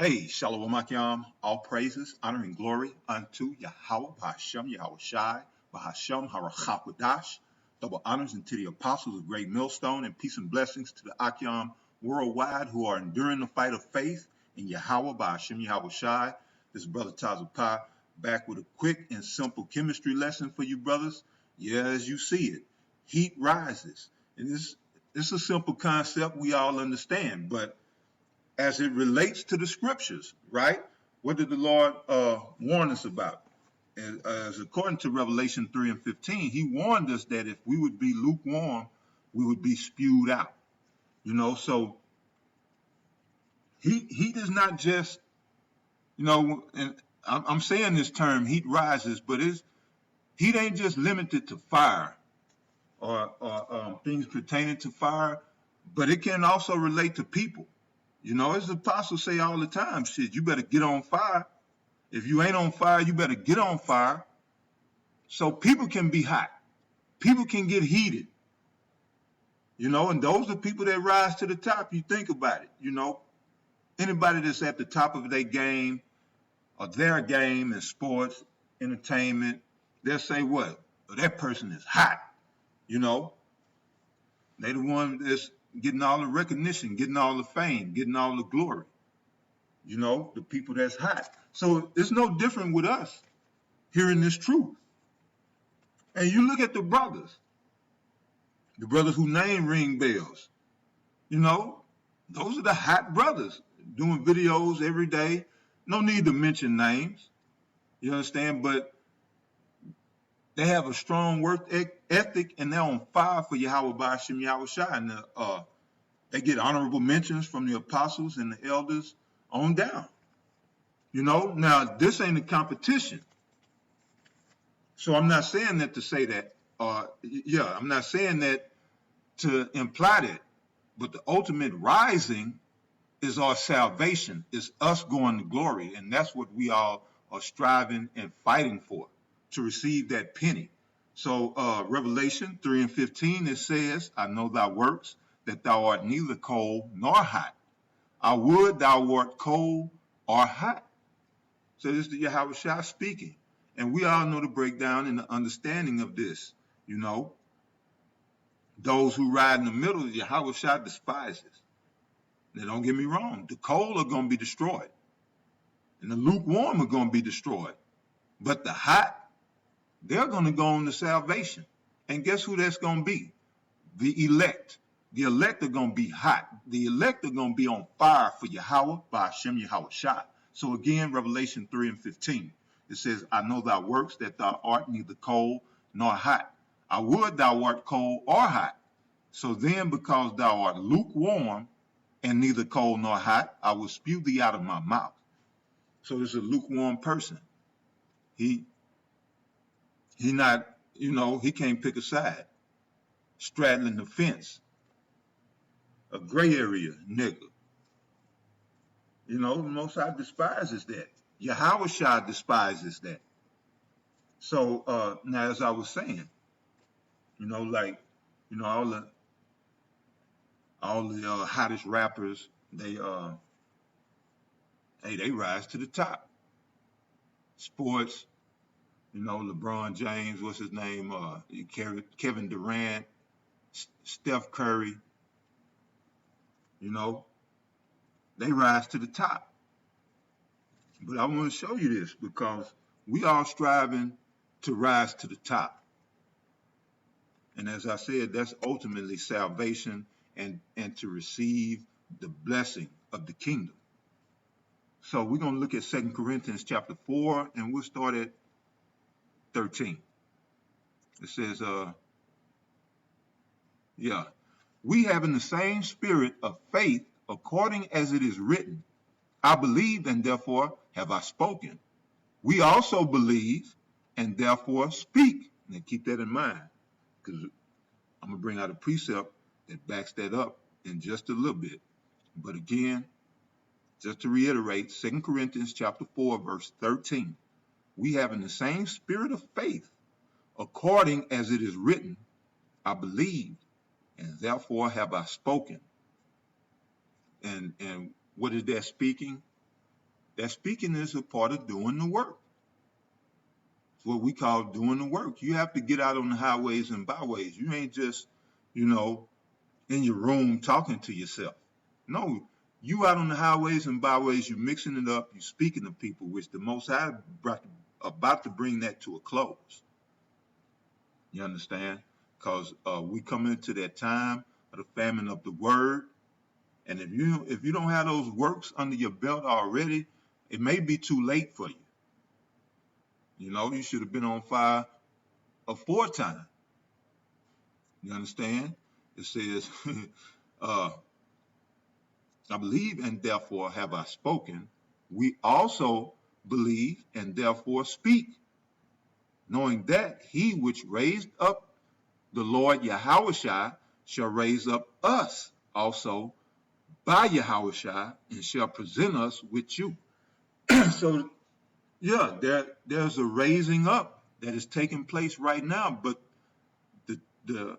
Hey, Shalom Akyam, all praises, honor, and glory unto Yahweh, Bahashem, Yahweh Shai, Bahashem, Harachakwadash. Double honors unto the apostles of Great Millstone, and peace and blessings to the Akyam worldwide who are enduring the fight of faith in Yahweh, Bahashem, Yahweh Shai. This is Brother Tazapai back with a quick and simple chemistry lesson for you brothers. Yeah, as you see it, heat rises. And it's a simple concept we all understand, but as it relates to the scriptures, right? What did the Lord warn us about? As according to Revelation 3 and 15, he warned us that if we would be lukewarm, we would be spewed out. So heat is not just, and I'm saying this term, heat rises, but heat ain't just limited to fire or things pertaining to fire, but it can also relate to people. As the apostles say all the time, shit, you better get on fire. If you ain't on fire, you better get on fire. So people can be hot. People can get heated. And those are people that rise to the top. You think about it, anybody that's at the top of their game or their game in sports, entertainment, they'll say what? Well, that person is hot. They the one that's getting all the recognition, getting all the fame, getting all the glory. The people that's hot. So it's no different with us hearing this truth. And you look at the brothers who name ring bells. Those are the hot brothers doing videos every day. No need to mention names. You understand? But they have a strong work ethic and they're on fire for Yahweh Ba'ashem Yahweh Shai. And they get honorable mentions from the apostles and the elders on down. Now this ain't a competition. So I'm not saying that to say that, I'm not saying that to imply that, but the ultimate rising is our salvation, is us going to glory, and that's what we all are striving and fighting for, to receive that penny. So Revelation 3 and 15, it says, I know thy works, that thou art neither cold nor hot. I would thou wert cold or hot. So this is Yahweh Shai speaking. And we all know the breakdown and the understanding of this. Those who ride in the middle, Yahweh Shai despises. Now, don't get me wrong. The cold are going to be destroyed. And the lukewarm are going to be destroyed. But the hot, they're going to go on to salvation. And guess who that's going to be? The elect. The elect are going to be hot. The elect are going to be on fire for Yahweh by Hashem Yahweh Shai. So again, Revelation 3 and 15. It says, I know thy works, that thou art neither cold nor hot. I would thou art cold or hot. So then, because thou art lukewarm and neither cold nor hot, I will spew thee out of my mouth. So this is a lukewarm person. He not, he can't pick a side. Straddling the fence. A gray area nigga. The Most High despises that. Yahweh Shai despises that. So now, as I was saying, all the hottest rappers, they rise to the top. Sports, LeBron James, what's his name? Kevin Durant, Steph Curry. They rise to the top. But I want to show you this because we are striving to rise to the top. And as I said, that's ultimately salvation and to receive the blessing of the kingdom. So we're going to look at 2 Corinthians chapter 4, and we'll start at 13. It says, we having the same spirit of faith according as it is written, I believed and therefore have I spoken. We also believe and therefore speak. Now keep that in mind, because I'm going to bring out a precept that backs that up in just a little bit. But again, just to reiterate, 2 Corinthians chapter 4, verse 13. We having the same spirit of faith according as it is written, I believed and therefore have I spoken. And what is that speaking? That speaking is a part of doing the work. It's what we call doing the work. You have to get out on the highways and byways. You ain't just, you know, in your room talking to yourself. No, you out on the highways and byways, you mixing it up, you speaking to people, which the Most High about to bring that to a close. You understand? Because we come into that time of the famine of the word, and if you don't have those works under your belt already, it may be too late for you. You know, you should have been on fire aforetime. You understand? It says, I believe and therefore have I spoken. We also believe and therefore speak, knowing that he which raised up the Lord Yahushua shall raise up us also by Yahushua and shall present us with you. So, yeah, there's a raising up that is taking place right now, but the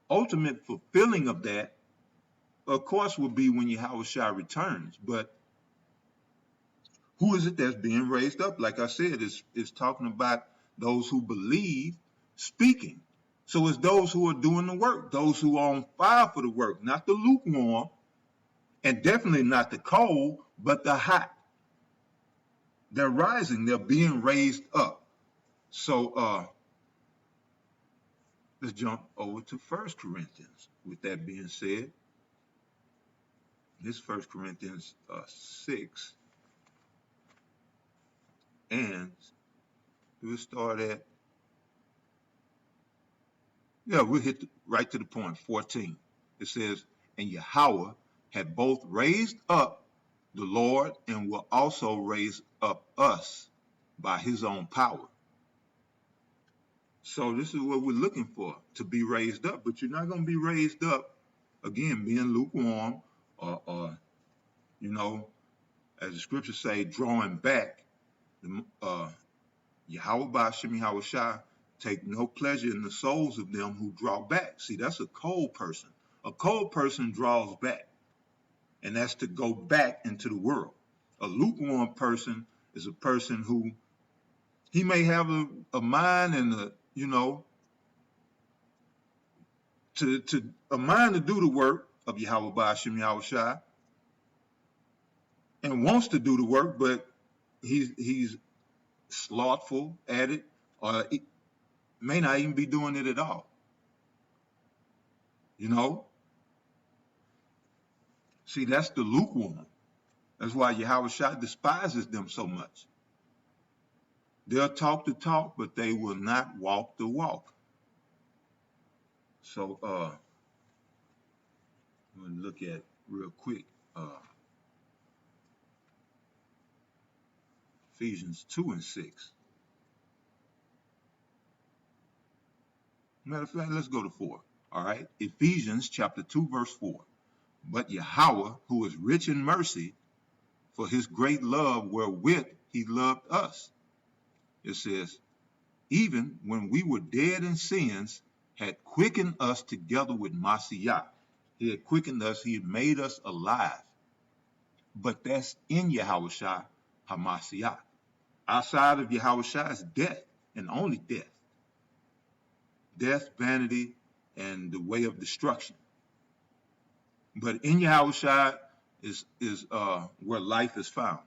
ultimate fulfilling of that, of course, will be when Yahushua returns. But who is it that's being raised up? Like I said, it's talking about those who believe speaking. So it's those who are doing the work, those who are on fire for the work, not the lukewarm, and definitely not the cold, but the hot. They're rising, they're being raised up. So let's jump over to 1 Corinthians. With that being said, this 1 Corinthians 6, and we'll start at, we'll hit right to the point, 14. It says, and Yahweh had both raised up the Lord and will also raise up us by his own power. So this is what we're looking for, to be raised up. But you're not going to be raised up, again, being lukewarm or you know, as the scriptures say, drawing back. Yahweh Ba'Shem Yahushua take no pleasure in the souls of them who draw back. See, that's a cold person. A cold person draws back, and that's to go back into the world. A lukewarm person is a person who, he may have a mind and a mind to do the work of Yahweh Ba'Shem Yahushua and wants to do the work, but he's slothful at it, or he may not even be doing it at all. You know? See, that's the lukewarm. That's why Yahushua despises them so much. They'll talk the talk, but they will not walk the walk. So, I'm going to look at real quick Ephesians 2 and 6. Matter of fact, let's go to 4. All right? Ephesians chapter 2, verse 4. But Yahweh, who is rich in mercy, for his great love wherewith he loved us. It says, even when we were dead in sins, had quickened us together with Messiah. He had quickened us, he had made us alive. But that's in Yahushua HaMashiach. Outside of Yahushua is death, and only death. Death, vanity, and the way of destruction. But in Yahushua is where life is found.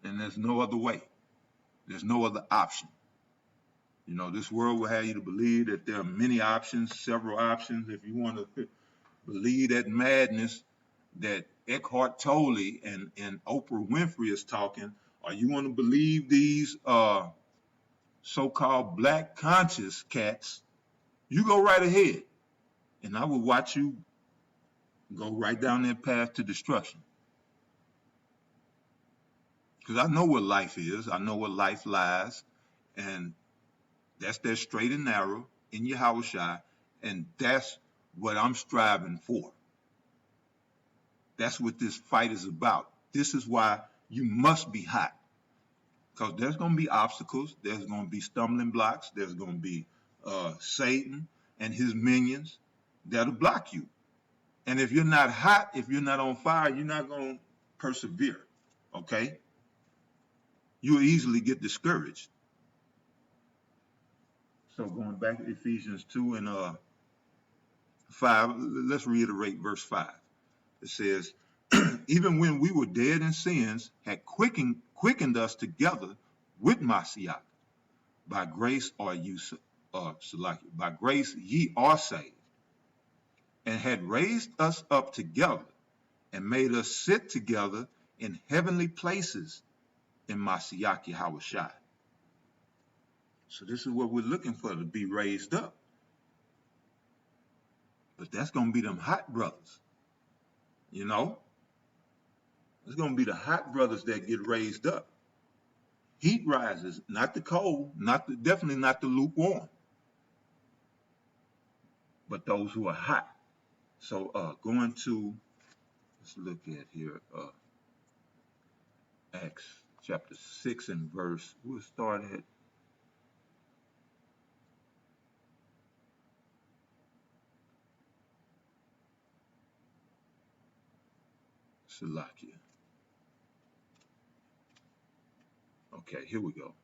And there's no other way. There's no other option. You know, this world will have you to believe that there are many options, several options. If you want to believe that madness that Eckhart Tolle and Oprah Winfrey is talking, or you want to believe these so-called black conscious cats, you go right ahead. And I will watch you go right down that path to destruction. Because I know what life is. I know where life lies. And that's that straight and narrow in Yahushua. And that's what I'm striving for. That's what this fight is about. This is why you must be hot. Because there's going to be obstacles. There's going to be stumbling blocks. There's going to be Satan and his minions that'll block you. And if you're not hot, if you're not on fire, you're not going to persevere. okay, you'll easily get discouraged. So going back to Ephesians 2 and 5, let's reiterate verse 5. It says, even when we were dead in sins, had quickened us together with Mashiach. By grace are you, by grace ye are saved, and had raised us up together and made us sit together in heavenly places in Mashiach Yahushua. So this is what we're looking for, to be raised up. But that's going to be them hot brothers, you know? It's going to be the hot brothers that get raised up. Heat rises, not the cold, definitely not the lukewarm, but those who are hot. So going to, let's look at here, Acts chapter 6 and verse, we'll start at Salakia. Okay, here we go.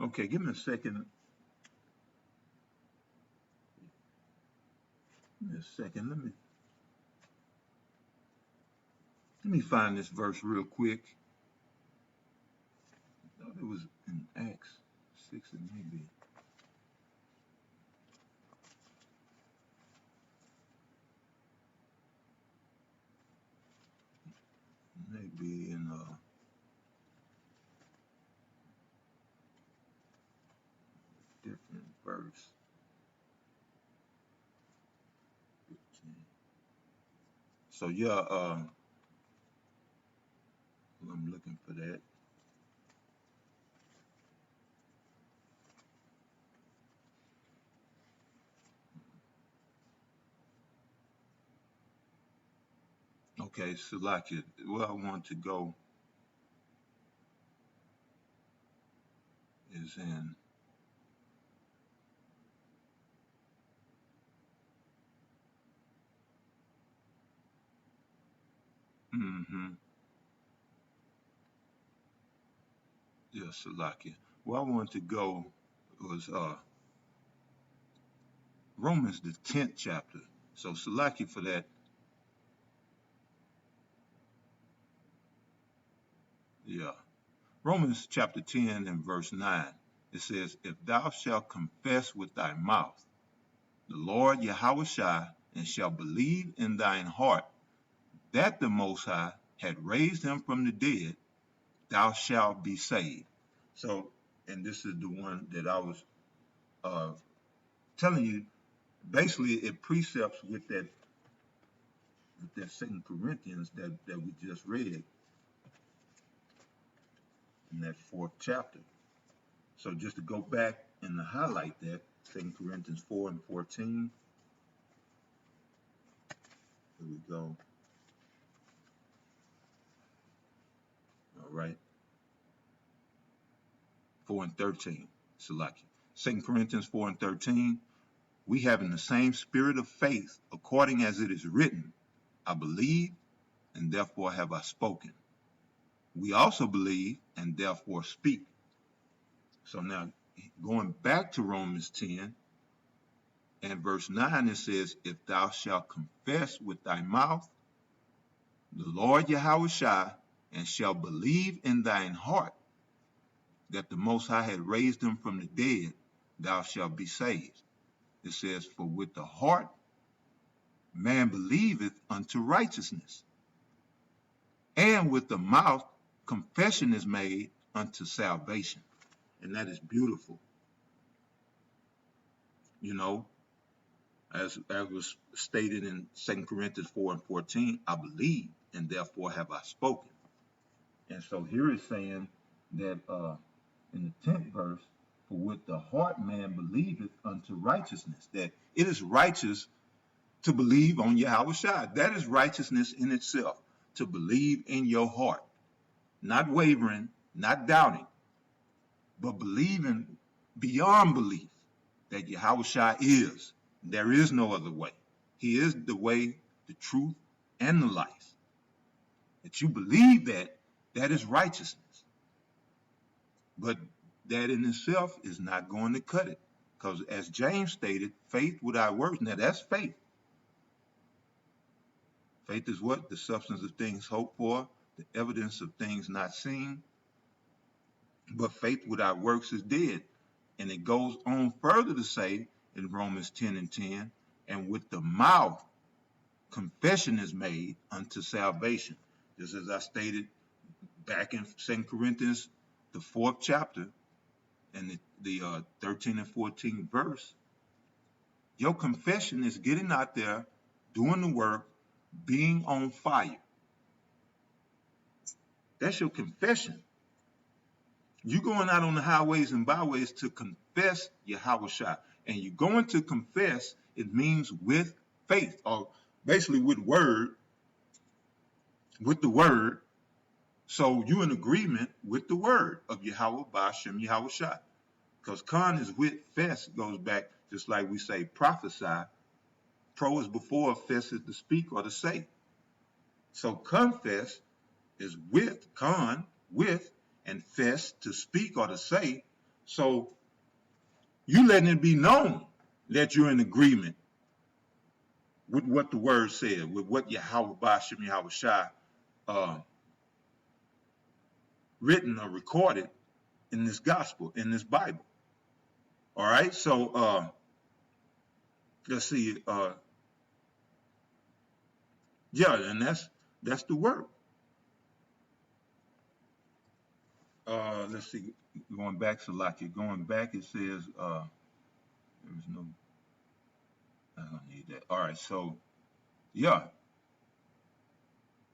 Okay, give me a second. Give me a second. Let me find this verse real quick. I thought it was in Acts 6 and maybe in different verse. 15. So yeah, I'm looking for that. Okay, Salakia, where I want to go is in yeah, Salakia. Where I want to go was Romans the 10th chapter. So Salakia for that. Yeah. Romans chapter 10 and verse 9. It says, if thou shalt confess with thy mouth the Lord Yahushua, and shalt believe in thine heart that the Most High had raised him from the dead, thou shalt be saved. So, and this is the one that I was telling you. Basically, it precepts with that 2 Corinthians that we just read in that 4th chapter. So just to go back and to highlight that, 2 Corinthians 4 and 14. Here we go. All right. 4 and 13. Salaki. 2 Corinthians 4 and 13. We having the same spirit of faith, according as it is written, I believe, and therefore have I spoken. We also believe, and therefore speak. So now, going back to Romans 10 and verse 9, it says, if thou shalt confess with thy mouth the Lord Yahushua, and shalt believe in thine heart that the Most High had raised him from the dead, thou shalt be saved. It says, for with the heart man believeth unto righteousness, and with the mouth confession is made unto salvation. And that is beautiful. You know, as was stated in 2 Corinthians 4 and 14, I believe, and therefore have I spoken. And so here it's saying that in the 10th verse, for with the heart man believeth unto righteousness, that it is righteous to believe on Yahushua. That is righteousness in itself, to believe in your heart, not wavering, not doubting, but believing beyond belief that Yahushua is, There is no other way. He is the way, the truth, and the life. That you believe that, that is righteousness. But that in itself is not going to cut it. Because as James stated, faith without works, now that's faith. Faith is what? The substance of things hoped for, the evidence of things not seen. But faith without works is dead. And it goes on further to say in Romans 10:10, and with the mouth confession is made unto salvation. Just as I stated back in 2 Corinthians, the 4th chapter, and the 13 and 14 verse, your confession is getting out there, doing the work, being on fire. That's your confession. You going out on the highways and byways to confess Yahweh Shai. And you going to confess, it means with faith, or basically with the word. So you in agreement with the word of Yahweh Ba'ashem Yahweh Shai. Because con is with, fess goes back, just like we say prophesy. Pro is before, fess is to speak or to say. So confess is with, con, with, and fess to speak or to say. So you letting it be known that you're in agreement with what the word said, with what Yahweh Ba'ashem Yahweh Shai written or recorded in this gospel, in this Bible. All right, so let's see. Yeah, and that's the work. Let's see. Going back, Salakia. Going back, it says there is no. I don't need that. All right, so yeah.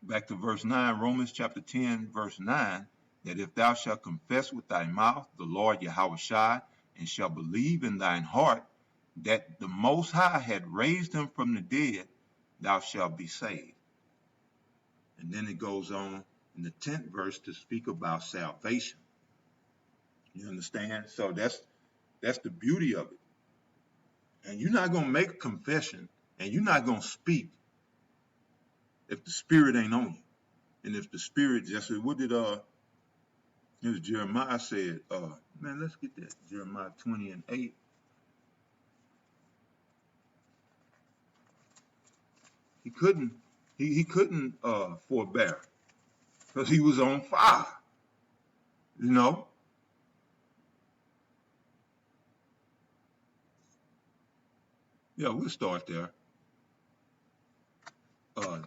Back to verse 9, Romans chapter 10, verse 9, that if thou shalt confess with thy mouth the Lord Yahweh Shai, and shalt believe in thine heart that the Most High had raised him from the dead, thou shalt be saved. And then it goes on in the 10th verse to speak about salvation. You understand? So that's the beauty of it. And you're not going to make a confession, and you're not going to speak if the Spirit ain't on you. And if the Spirit just, what did Jeremiah said, man, let's get that. Jeremiah 20:8. He couldn't forbear because he was on fire, you know. Yeah, we'll start there.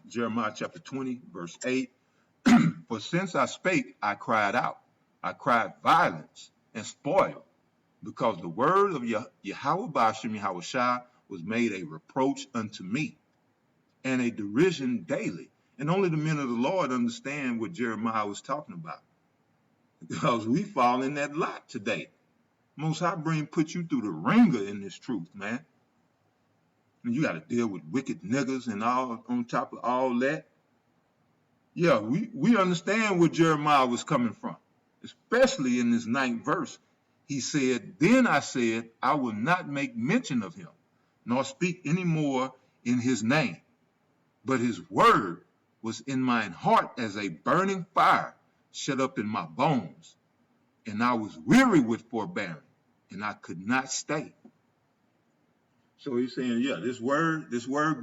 Jeremiah chapter 20, verse 8. For since I spake, I cried out. I cried violence and spoil, because the word of Yahweh Ba'ashem Yahweh Shai was made a reproach unto me, and a derision daily. And only the men of the Lord understand what Jeremiah was talking about, because we fall in that lot today. Most High put you through the ringer in this truth, man. And you got to deal with wicked niggas and all on top of all that. Yeah, we understand where Jeremiah was coming from, especially in this 9th verse. He said, then I said, I will not make mention of him, nor speak any more in his name. But his word was in mine heart as a burning fire shut up in my bones. And I was weary with forbearing, and I could not stay. So he's saying, yeah, this word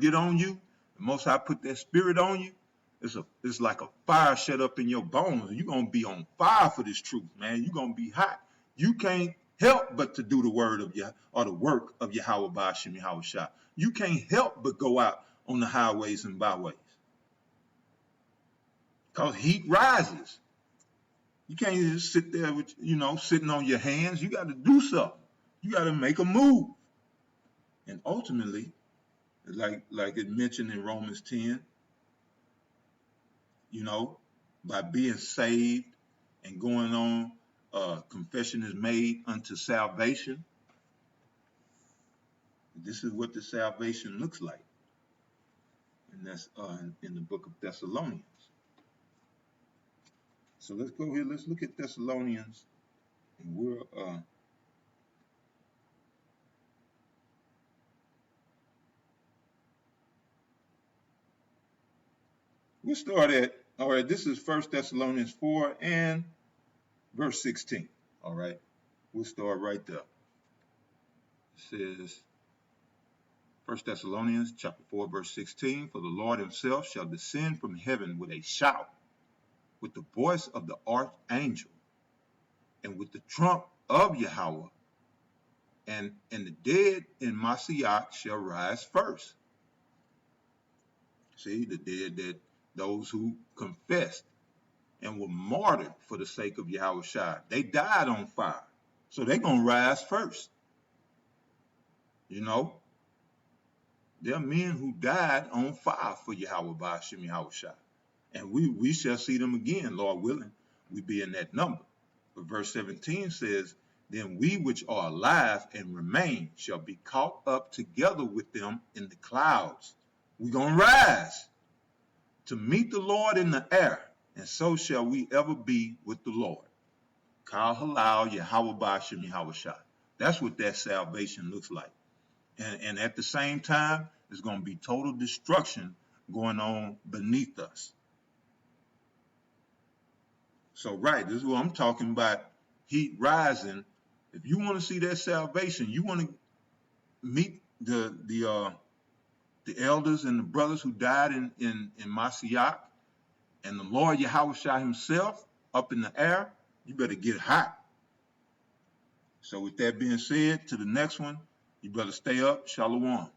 get on you. The Most High put that Spirit on you. It's like a fire shut up in your bones. You're going to be on fire for this truth, man. You're going to be hot. You can't help but to do the word of Yah, or the work of Yahweh Ba'ashem Yahweh Shai. You can't help but go out on the highways and byways, because heat rises. You can't just sit there with, sitting on your hands. You got to do something. You got to make a move. And ultimately, like it mentioned in Romans 10, by being saved and going on, confession is made unto salvation. This is what the salvation looks like. And that's in the book of Thessalonians. So let's go here. Let's look at Thessalonians. And we're We'll start at, all right, this is 1 Thessalonians 4 and verse 16. All right, we'll start right there. It says, 1 Thessalonians chapter 4, verse 16, for the Lord himself shall descend from heaven with a shout, with the voice of the archangel, and with the trump of Yahweh, and the dead in Mashiach shall rise first. See, the dead, that those who confessed and were martyred for the sake of Yahweh Shai, they died on fire. So they're going to rise first. You know, there are men who died on fire for Yahweh Ba'ashem Yahweh Shai. And we shall see them again, Lord willing, we be in that number. But verse 17 says, then we which are alive and remain shall be caught up together with them in the clouds. We're going to rise to meet the Lord in the air, and so shall we ever be with the Lord. Kal halal Yahweh Ba'ashem Yahweh Shai. That's what that salvation looks like. And at the same time, there's going to be total destruction going on beneath us. So, right, this is what I'm talking about, heat rising. If you want to see that salvation, you want to meet the elders and the brothers who died in Mashiach, and the Lord Yahweh Shai himself up in the air, you better get hot. So with that being said, to the next one, you better stay up. Shalom.